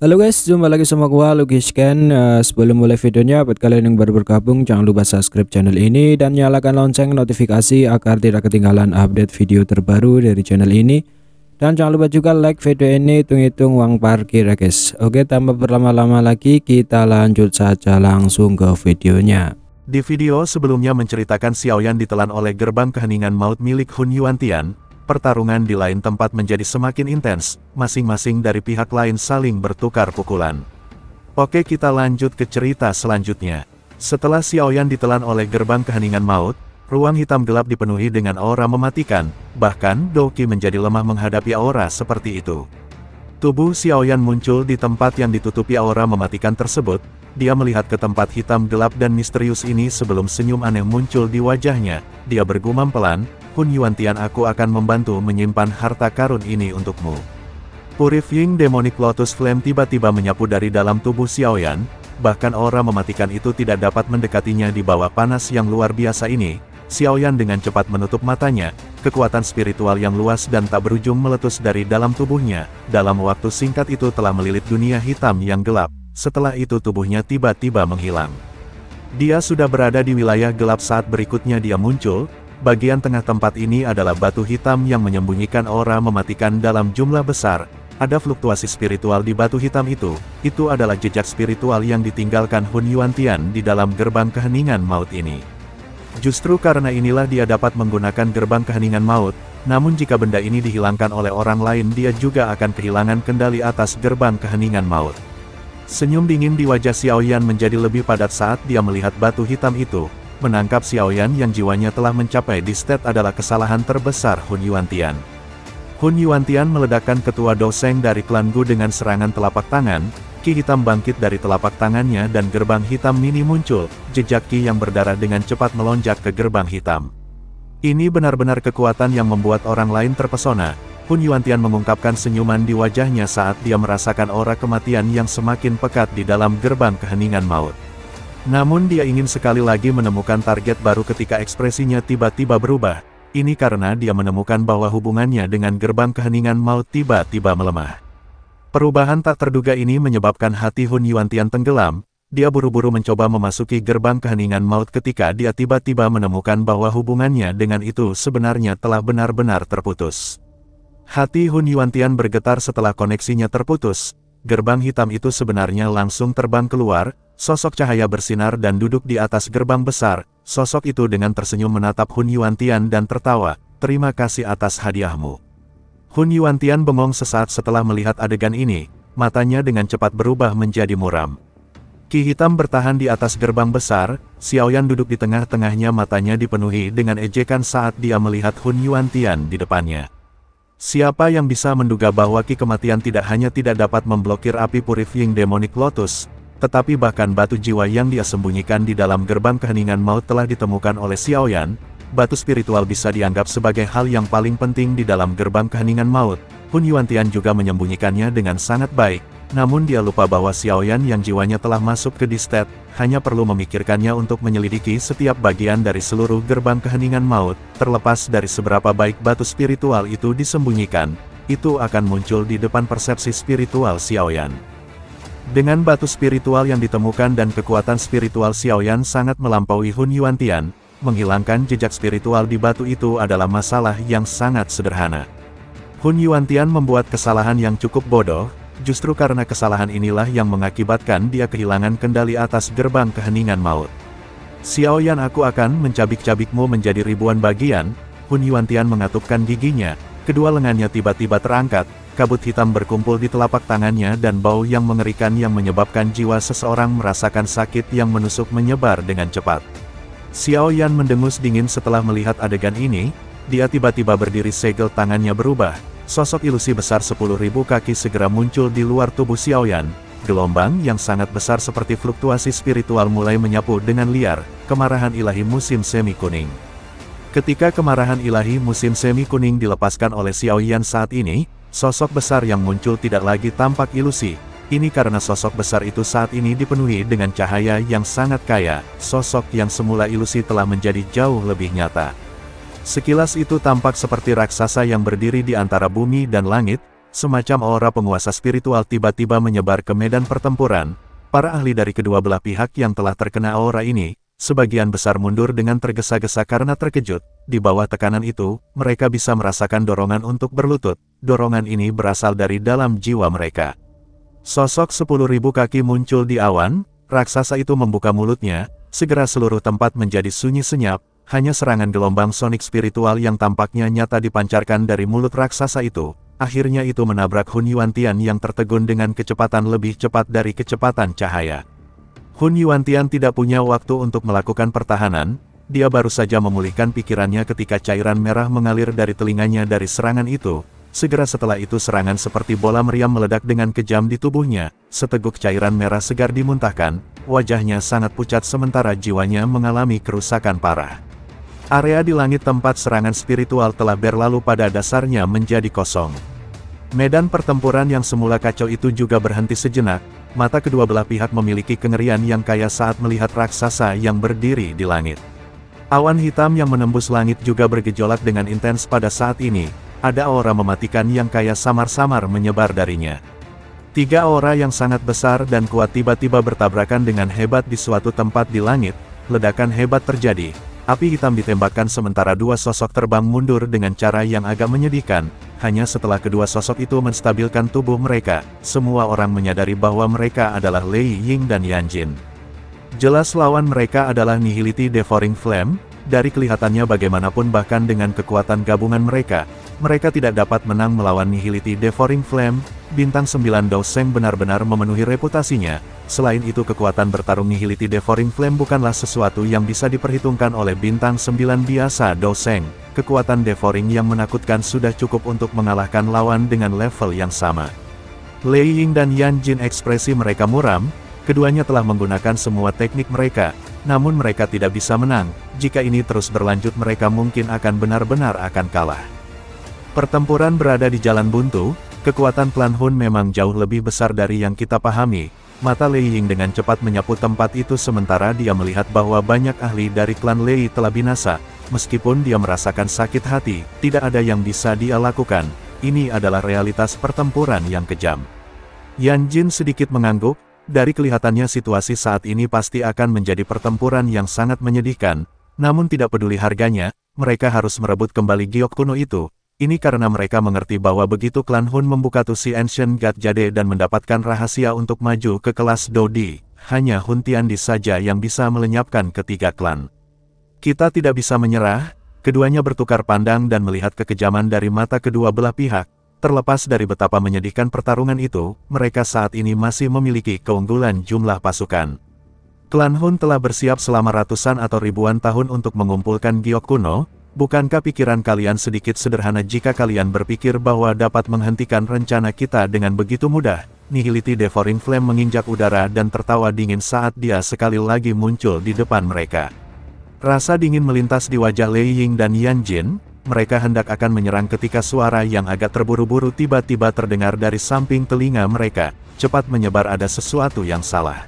Halo guys, jumpa lagi sama gua Lucky Scan. Sebelum mulai videonya, buat kalian yang baru bergabung jangan lupa subscribe channel ini dan nyalakan lonceng notifikasi agar tidak ketinggalan update video terbaru dari channel ini. Dan jangan lupa juga like video ini, hitung-hitung uang parkir ya guys. Oke, tanpa berlama-lama lagi kita lanjut saja langsung ke videonya. Di video sebelumnya menceritakan Xiaoyan ditelan oleh gerbang keheningan maut milik Hun Yuantian. Pertarungan di lain tempat menjadi semakin intens, masing-masing dari pihak lain saling bertukar pukulan. Oke, kita lanjut ke cerita selanjutnya. Setelah Xiaoyan ditelan oleh gerbang keheningan maut, ruang hitam gelap dipenuhi dengan aura mematikan, bahkan Doki menjadi lemah menghadapi aura seperti itu. Tubuh Xiaoyan muncul di tempat yang ditutupi aura mematikan tersebut. Dia melihat ke tempat hitam gelap dan misterius ini sebelum senyum aneh muncul di wajahnya. Dia bergumam pelan, "Hun Yuantian, aku akan membantu menyimpan harta karun ini untukmu." Purifying Demonic Lotus Flame tiba-tiba menyapu dari dalam tubuh Xiaoyan, bahkan aura mematikan itu tidak dapat mendekatinya di bawah panas yang luar biasa ini. Xiaoyan dengan cepat menutup matanya, kekuatan spiritual yang luas dan tak berujung meletus dari dalam tubuhnya. Dalam waktu singkat itu telah melilit dunia hitam yang gelap, setelah itu tubuhnya tiba-tiba menghilang. Dia sudah berada di wilayah gelap saat berikutnya dia muncul. Bagian tengah tempat ini adalah batu hitam yang menyembunyikan aura mematikan dalam jumlah besar. Ada fluktuasi spiritual di batu hitam itu adalah jejak spiritual yang ditinggalkan Hun Yuantian di dalam gerbang keheningan maut ini. Justru karena inilah dia dapat menggunakan gerbang keheningan maut, namun jika benda ini dihilangkan oleh orang lain dia juga akan kehilangan kendali atas gerbang keheningan maut. Senyum dingin di wajah Xiaoyan menjadi lebih padat saat dia melihat batu hitam itu. Menangkap Xiaoyan yang jiwanya telah mencapai di state adalah kesalahan terbesar Hun Yuantian. Hun Yuantian meledakkan ketua Doseng dari klan Gu dengan serangan telapak tangan. Ki hitam bangkit dari telapak tangannya dan gerbang hitam mini muncul. Jejak ki yang berdarah dengan cepat melonjak ke gerbang hitam. Ini benar-benar kekuatan yang membuat orang lain terpesona. Hun Yuantian mengungkapkan senyuman di wajahnya saat dia merasakan aura kematian yang semakin pekat di dalam gerbang keheningan maut. Namun dia ingin sekali lagi menemukan target baru ketika ekspresinya tiba-tiba berubah. Ini karena dia menemukan bahwa hubungannya dengan gerbang keheningan maut tiba-tiba melemah. Perubahan tak terduga ini menyebabkan hati Hun Yuantian tenggelam. Dia buru-buru mencoba memasuki gerbang keheningan maut ketika dia tiba-tiba menemukan bahwa hubungannya dengan itu sebenarnya telah benar-benar terputus. Hati Hun Yuantian bergetar setelah koneksinya terputus. Gerbang hitam itu sebenarnya langsung terbang keluar. Sosok cahaya bersinar dan duduk di atas gerbang besar. Sosok itu dengan tersenyum menatap Hun Yuantian dan tertawa. "Terima kasih atas hadiahmu." Hun Yuantian bengong sesaat setelah melihat adegan ini. Matanya dengan cepat berubah menjadi muram. Ki hitam bertahan di atas gerbang besar. Xiaoyan duduk di tengah-tengahnya, matanya dipenuhi dengan ejekan saat dia melihat Hun Yuantian di depannya. Siapa yang bisa menduga bahwa ki kematian tidak hanya tidak dapat memblokir api Purifying Demonic Lotus, tetapi bahkan batu jiwa yang dia sembunyikan di dalam gerbang keheningan maut telah ditemukan oleh Xiaoyan. Batu spiritual bisa dianggap sebagai hal yang paling penting di dalam gerbang keheningan maut. Hun Yuantian juga menyembunyikannya dengan sangat baik, namun dia lupa bahwa Xiaoyan yang jiwanya telah masuk ke distet, hanya perlu memikirkannya untuk menyelidiki setiap bagian dari seluruh gerbang keheningan maut. Terlepas dari seberapa baik batu spiritual itu disembunyikan, itu akan muncul di depan persepsi spiritual Xiaoyan. Dengan batu spiritual yang ditemukan dan kekuatan spiritual Xiaoyan sangat melampaui Hun Yuantian, menghilangkan jejak spiritual di batu itu adalah masalah yang sangat sederhana. Hun Yuantian membuat kesalahan yang cukup bodoh, justru karena kesalahan inilah yang mengakibatkan dia kehilangan kendali atas gerbang keheningan maut. "Xiaoyan, aku akan mencabik-cabikmu menjadi ribuan bagian." Hun Yuantian mengatupkan giginya, kedua lengannya tiba-tiba terangkat. Kabut hitam berkumpul di telapak tangannya dan bau yang mengerikan yang menyebabkan jiwa seseorang merasakan sakit yang menusuk menyebar dengan cepat. Xiaoyan mendengus dingin setelah melihat adegan ini. Dia tiba-tiba berdiri, segel tangannya berubah. Sosok ilusi besar 10.000 kaki segera muncul di luar tubuh Xiaoyan. Gelombang yang sangat besar seperti fluktuasi spiritual mulai menyapu dengan liar. Kemarahan ilahi musim semi kuning. Ketika kemarahan ilahi musim semi kuning dilepaskan oleh Xiaoyan saat ini, sosok besar yang muncul tidak lagi tampak ilusi. Ini karena sosok besar itu saat ini dipenuhi dengan cahaya yang sangat kaya. Sosok yang semula ilusi telah menjadi jauh lebih nyata. Sekilas itu tampak seperti raksasa yang berdiri di antara bumi dan langit. semacam aura penguasa spiritual tiba-tiba menyebar ke medan pertempuran. Para ahli dari kedua belah pihak yang telah terkena aura ini, sebagian besar mundur dengan tergesa-gesa karena terkejut. Di bawah tekanan itu, mereka bisa merasakan dorongan untuk berlutut. Dorongan ini berasal dari dalam jiwa mereka. Sosok 10.000 kaki muncul di awan. Raksasa itu membuka mulutnya. Segera seluruh tempat menjadi sunyi senyap. Hanya serangan gelombang sonik spiritual yang tampaknya nyata dipancarkan dari mulut raksasa itu. Akhirnya itu menabrak Hun Yuantian yang tertegun dengan kecepatan lebih cepat dari kecepatan cahaya. Hun Yuantian tidak punya waktu untuk melakukan pertahanan. Dia baru saja memulihkan pikirannya ketika cairan merah mengalir dari telinganya dari serangan itu. Segera setelah itu serangan seperti bola meriam meledak dengan kejam di tubuhnya. Seteguk cairan merah segar dimuntahkan. Wajahnya sangat pucat sementara jiwanya mengalami kerusakan parah. Area di langit tempat serangan spiritual telah berlalu pada dasarnya menjadi kosong. Medan pertempuran yang semula kacau itu juga berhenti sejenak. Mata kedua belah pihak memiliki kengerian yang kaya saat melihat raksasa yang berdiri di langit. Awan hitam yang menembus langit juga bergejolak dengan intens pada saat ini. Ada aura mematikan yang kaya samar-samar menyebar darinya. 3 aura yang sangat besar dan kuat tiba-tiba bertabrakan dengan hebat di suatu tempat di langit. Ledakan hebat terjadi. Api hitam ditembakkan sementara 2 sosok terbang mundur dengan cara yang agak menyedihkan. Hanya setelah kedua sosok itu menstabilkan tubuh mereka, semua orang menyadari bahwa mereka adalah Lei Ying dan Yan Jin. Jelas lawan mereka adalah Nihility Devouring Flame. Dari kelihatannya bagaimanapun bahkan dengan kekuatan gabungan mereka tidak dapat menang melawan Nihility Devouring Flame. Bintang 9 Dao Sheng benar-benar memenuhi reputasinya. Selain itu kekuatan bertarung Nihility Devouring Flame bukanlah sesuatu yang bisa diperhitungkan oleh Bintang 9 biasa Dao Sheng. Kekuatan Devouring yang menakutkan sudah cukup untuk mengalahkan lawan dengan level yang sama. Lei Ying dan Yan Jin ekspresi mereka muram. Keduanya telah menggunakan semua teknik mereka, namun mereka tidak bisa menang. Jika ini terus berlanjut mereka mungkin akan benar-benar akan kalah. Pertempuran berada di jalan buntu. Kekuatan klan Hun memang jauh lebih besar dari yang kita pahami. Mata Lei Ying dengan cepat menyapu tempat itu sementara dia melihat bahwa banyak ahli dari klan Lei telah binasa. Meskipun dia merasakan sakit hati, tidak ada yang bisa dia lakukan. Ini adalah realitas pertempuran yang kejam. Yan Jin sedikit mengangguk. Dari kelihatannya situasi saat ini pasti akan menjadi pertempuran yang sangat menyedihkan. Namun tidak peduli harganya, mereka harus merebut kembali giok kuno itu. Ini karena mereka mengerti bahwa begitu klan Hun membuka Tusi Ancient God Jade dan mendapatkan rahasia untuk maju ke kelas Dodi, hanya Hun Tiandi saja yang bisa melenyapkan ketiga klan. Kita tidak bisa menyerah. Keduanya bertukar pandang dan melihat kekejaman dari mata kedua belah pihak. Terlepas dari betapa menyedihkan pertarungan itu, mereka saat ini masih memiliki keunggulan jumlah pasukan. Klan Hun telah bersiap selama ratusan atau ribuan tahun untuk mengumpulkan giok kuno. Bukankah pikiran kalian sedikit sederhana jika kalian berpikir bahwa dapat menghentikan rencana kita dengan begitu mudah? Nihility Devouring Flame menginjak udara dan tertawa dingin saat dia sekali lagi muncul di depan mereka. Rasa dingin melintas di wajah Lei Ying dan Yan Jin. Mereka hendak akan menyerang ketika suara yang agak terburu-buru tiba-tiba terdengar dari samping telinga mereka. Cepat menyebar ada sesuatu yang salah.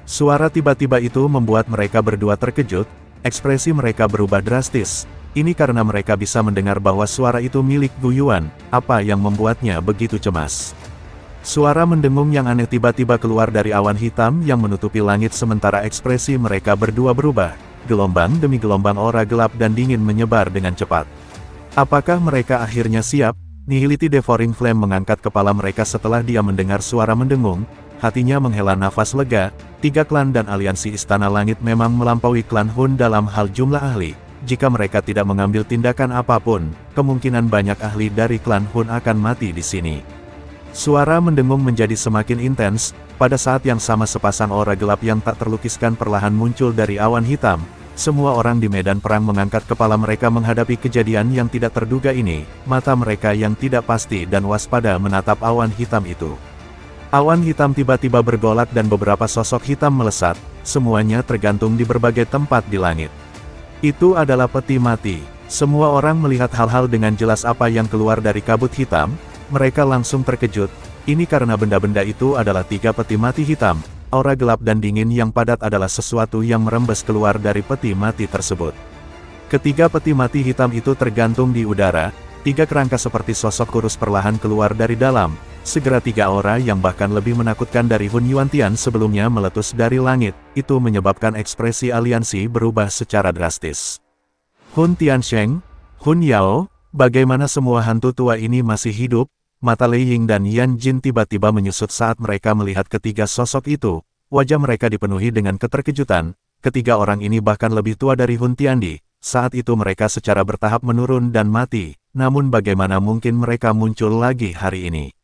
Suara tiba-tiba itu membuat mereka berdua terkejut. Ekspresi mereka berubah drastis. Ini karena mereka bisa mendengar bahwa suara itu milik Gu Yuan. Apa yang membuatnya begitu cemas? Suara mendengung yang aneh tiba-tiba keluar dari awan hitam yang menutupi langit sementara ekspresi mereka berdua berubah. Gelombang demi gelombang aura gelap dan dingin menyebar dengan cepat. Apakah mereka akhirnya siap? Nihility Devouring Flame mengangkat kepala mereka setelah dia mendengar suara mendengung. Hatinya menghela nafas lega. 3 klan dan aliansi Istana Langit memang melampaui klan Hun dalam hal jumlah ahli. Jika mereka tidak mengambil tindakan apapun, kemungkinan banyak ahli dari klan Hun akan mati di sini. Suara mendengung menjadi semakin intens. Pada saat yang sama sepasang aura gelap yang tak terlukiskan perlahan muncul dari awan hitam. Semua orang di medan perang mengangkat kepala mereka menghadapi kejadian yang tidak terduga ini. Mata mereka yang tidak pasti dan waspada menatap awan hitam itu. Awan hitam tiba-tiba bergolak dan beberapa sosok hitam melesat. Semuanya tergantung di berbagai tempat di langit. Itu adalah peti mati. Semua orang melihat hal-hal dengan jelas apa yang keluar dari kabut hitam. Mereka langsung terkejut. Ini karena benda-benda itu adalah 3 peti mati hitam. Aura gelap dan dingin yang padat adalah sesuatu yang merembes keluar dari peti mati tersebut. Ketiga peti mati hitam itu tergantung di udara. Tiga kerangka seperti sosok kurus perlahan keluar dari dalam. Segera tiga aura yang bahkan lebih menakutkan dari Hun Yuantian sebelumnya meletus dari langit. Itu menyebabkan ekspresi aliansi berubah secara drastis. Hun Tiansheng, Hun Yao, bagaimana semua hantu tua ini masih hidup? Mata Lei Ying dan Yan Jin tiba-tiba menyusut saat mereka melihat ketiga sosok itu. Wajah mereka dipenuhi dengan keterkejutan. Ketiga orang ini bahkan lebih tua dari Hun Tiandi. Saat itu mereka secara bertahap menurun dan mati. Namun bagaimana mungkin mereka muncul lagi hari ini?